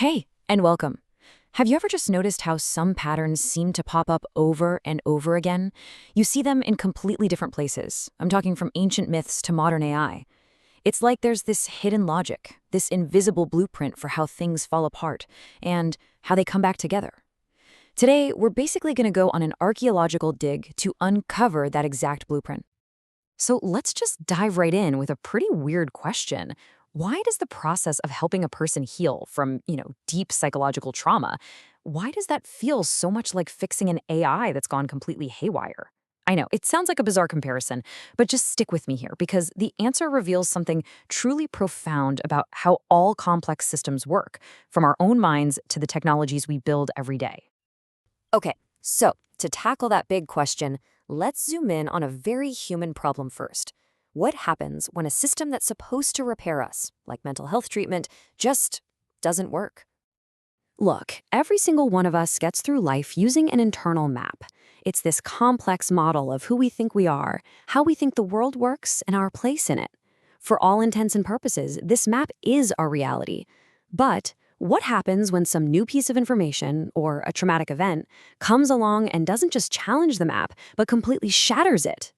Hey, and welcome. Have you ever just noticed how some patterns seem to pop up over and over again? You see them in completely different places. I'm talking from ancient myths to modern AI. It's like there's this hidden logic, this invisible blueprint for how things fall apart and how they come back together. Today, we're basically going to go on an archaeological dig to uncover that exact blueprint. So let's just dive right in with a pretty weird question. Why does the process of helping a person heal from, deep psychological trauma, why does that feel so much like fixing an AI that's gone completely haywire? I know, it sounds like a bizarre comparison, but just stick with me here because the answer reveals something truly profound about how all complex systems work, from our own minds to the technologies we build every day. Okay, so to tackle that big question, let's zoom in on a very human problem first. What happens when a system that's supposed to repair us, like mental health treatment, just doesn't work? Look, every single one of us gets through life using an internal map. It's this complex model of who we think we are, how we think the world works, and our place in it. For all intents and purposes, this map is our reality. But what happens when some new piece of information, or a traumatic event, comes along and doesn't just challenge the map, but completely shatters it?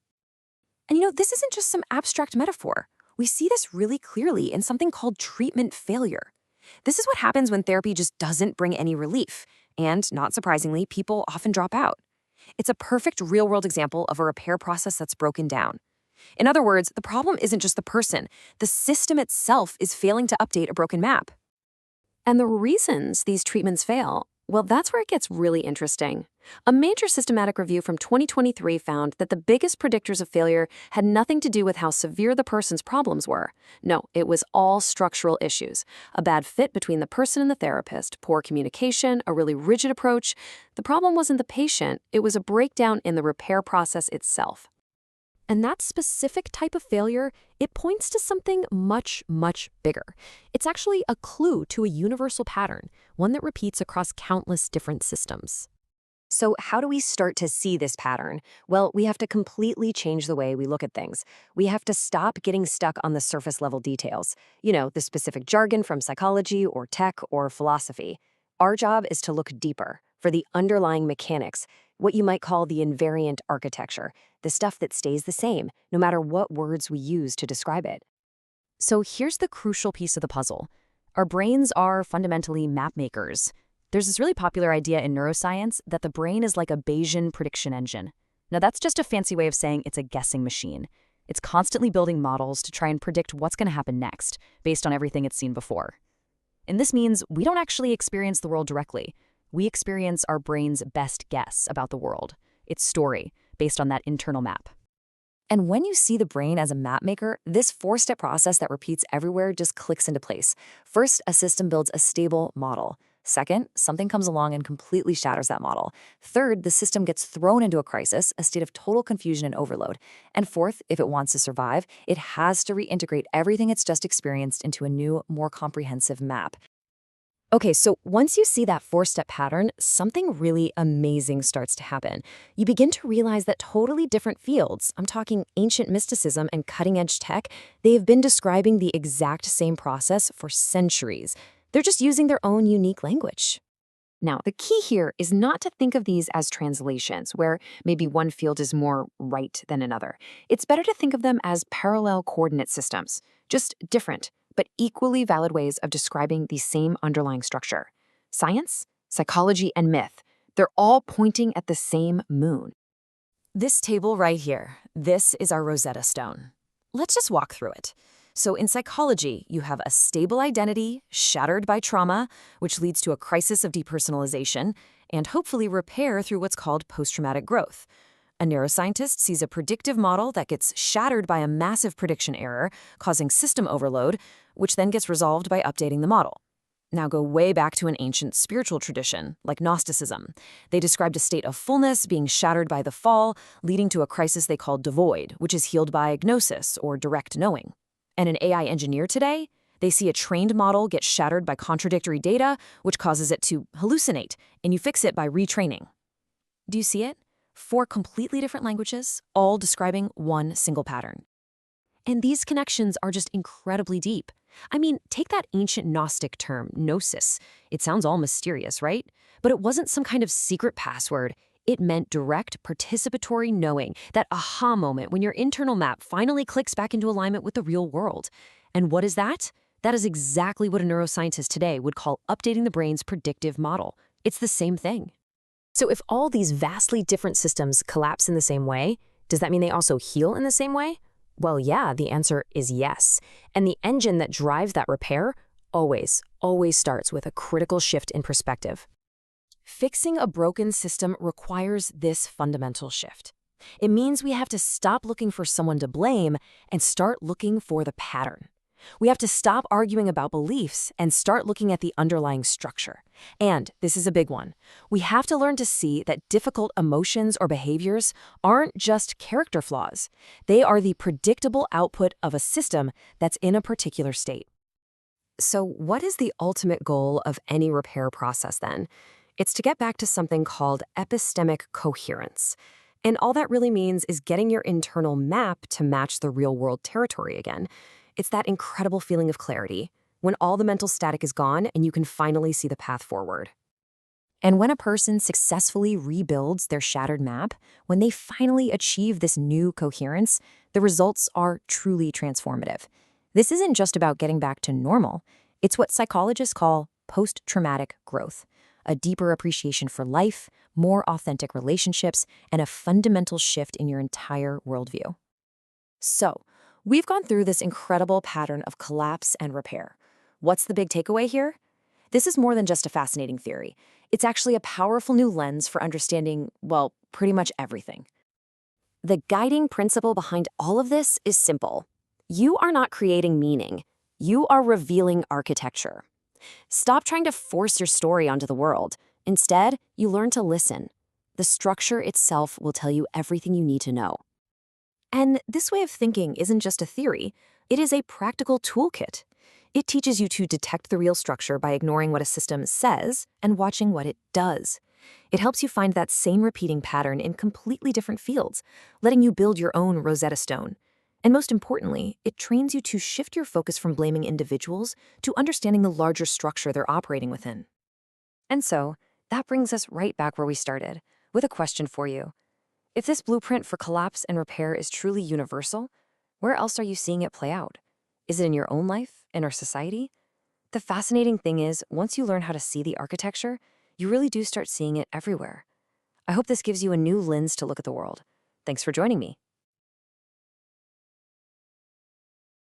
And this isn't just some abstract metaphor. We see this really clearly in something called treatment failure. This is what happens when therapy just doesn't bring any relief. And not surprisingly, people often drop out. It's a perfect real-world example of a repair process that's broken down. In other words, the problem isn't just the person. The system itself is failing to update a broken map. And the reasons these treatments fail, well, that's where it gets really interesting. A major systematic review from 2023 found that the biggest predictors of failure had nothing to do with how severe the person's problems were. No, it was all structural issues. A bad fit between the person and the therapist, poor communication, a really rigid approach. The problem wasn't the patient, it was a breakdown in the repair process itself. And that specific type of failure, it points to something much, much bigger. It's actually a clue to a universal pattern, one that repeats across countless different systems. So how do we start to see this pattern? Well, we have to completely change the way we look at things. We have to stop getting stuck on the surface level details. The specific jargon from psychology or tech or philosophy. Our job is to look deeper for the underlying mechanics, what you might call the invariant architecture, the stuff that stays the same, no matter what words we use to describe it. So here's the crucial piece of the puzzle. Our brains are fundamentally map makers. There's this really popular idea in neuroscience that the brain is like a Bayesian prediction engine. Now that's just a fancy way of saying it's a guessing machine. It's constantly building models to try and predict what's going to happen next, based on everything it's seen before. And this means we don't actually experience the world directly. We experience our brain's best guess about the world, its story, based on that internal map. And when you see the brain as a map maker, this four-step process that repeats everywhere just clicks into place. First, a system builds a stable model. Second, something comes along and completely shatters that model. Third, the system gets thrown into a crisis, a state of total confusion and overload. And fourth, if it wants to survive, it has to reintegrate everything it's just experienced into a new, more comprehensive map. Okay, so once you see that four-step pattern, something really amazing starts to happen. You begin to realize that totally different fields, I'm talking ancient mysticism and cutting-edge tech, they have been describing the exact same process for centuries. They're just using their own unique language. Now, the key here is not to think of these as translations, where maybe one field is more right than another. It's better to think of them as parallel coordinate systems, just different, but equally valid ways of describing the same underlying structure. Science, psychology, and myth, they're all pointing at the same moon. This table right here, this is our Rosetta Stone. Let's just walk through it. So in psychology, you have a stable identity shattered by trauma, which leads to a crisis of depersonalization, and hopefully repair through what's called post-traumatic growth. A neuroscientist sees a predictive model that gets shattered by a massive prediction error, causing system overload, which then gets resolved by updating the model. Now go way back to an ancient spiritual tradition, like Gnosticism. They described a state of fullness being shattered by the fall, leading to a crisis they called devoid, which is healed by gnosis, or direct knowing. And an AI engineer today, they see a trained model get shattered by contradictory data, which causes it to hallucinate, and you fix it by retraining. Do you see it? 4 completely different languages, all describing one single pattern. And these connections are just incredibly deep. I mean, take that ancient Gnostic term, gnosis. It sounds all mysterious, right? But it wasn't some kind of secret password. It meant direct, participatory knowing, that aha moment when your internal map finally clicks back into alignment with the real world. And what is that? That is exactly what a neuroscientist today would call updating the brain's predictive model. It's the same thing. So if all these vastly different systems collapse in the same way, does that mean they also heal in the same way? Well, yeah, the answer is yes. And the engine that drives that repair always starts with a critical shift in perspective. Fixing a broken system requires this fundamental shift. It means we have to stop looking for someone to blame and start looking for the pattern. We have to stop arguing about beliefs and start looking at the underlying structure. And this is a big one. We have to learn to see that difficult emotions or behaviors aren't just character flaws. They are the predictable output of a system that's in a particular state. So what is the ultimate goal of any repair process then? It's to get back to something called epistemic coherence. And all that really means is getting your internal map to match the real-world territory again. It's that incredible feeling of clarity, when all the mental static is gone and you can finally see the path forward. And when a person successfully rebuilds their shattered map, when they finally achieve this new coherence, the results are truly transformative. This isn't just about getting back to normal. It's what psychologists call post-traumatic growth, a deeper appreciation for life, more authentic relationships, and a fundamental shift in your entire worldview. So, we've gone through this incredible pattern of collapse and repair. What's the big takeaway here? This is more than just a fascinating theory. It's actually a powerful new lens for understanding, well, pretty much everything. The guiding principle behind all of this is simple. You are not creating meaning. You are revealing architecture. Stop trying to force your story onto the world. Instead, you learn to listen. The structure itself will tell you everything you need to know. And this way of thinking isn't just a theory, it is a practical toolkit. It teaches you to detect the real structure by ignoring what a system says and watching what it does. It helps you find that same repeating pattern in completely different fields, letting you build your own Rosetta Stone. And most importantly, it trains you to shift your focus from blaming individuals to understanding the larger structure they're operating within. And so, that brings us right back where we started, with a question for you. If this blueprint for collapse and repair is truly universal, where else are you seeing it play out? Is it in your own life, in our society? The fascinating thing is, once you learn how to see the architecture, you really do start seeing it everywhere. I hope this gives you a new lens to look at the world. Thanks for joining me.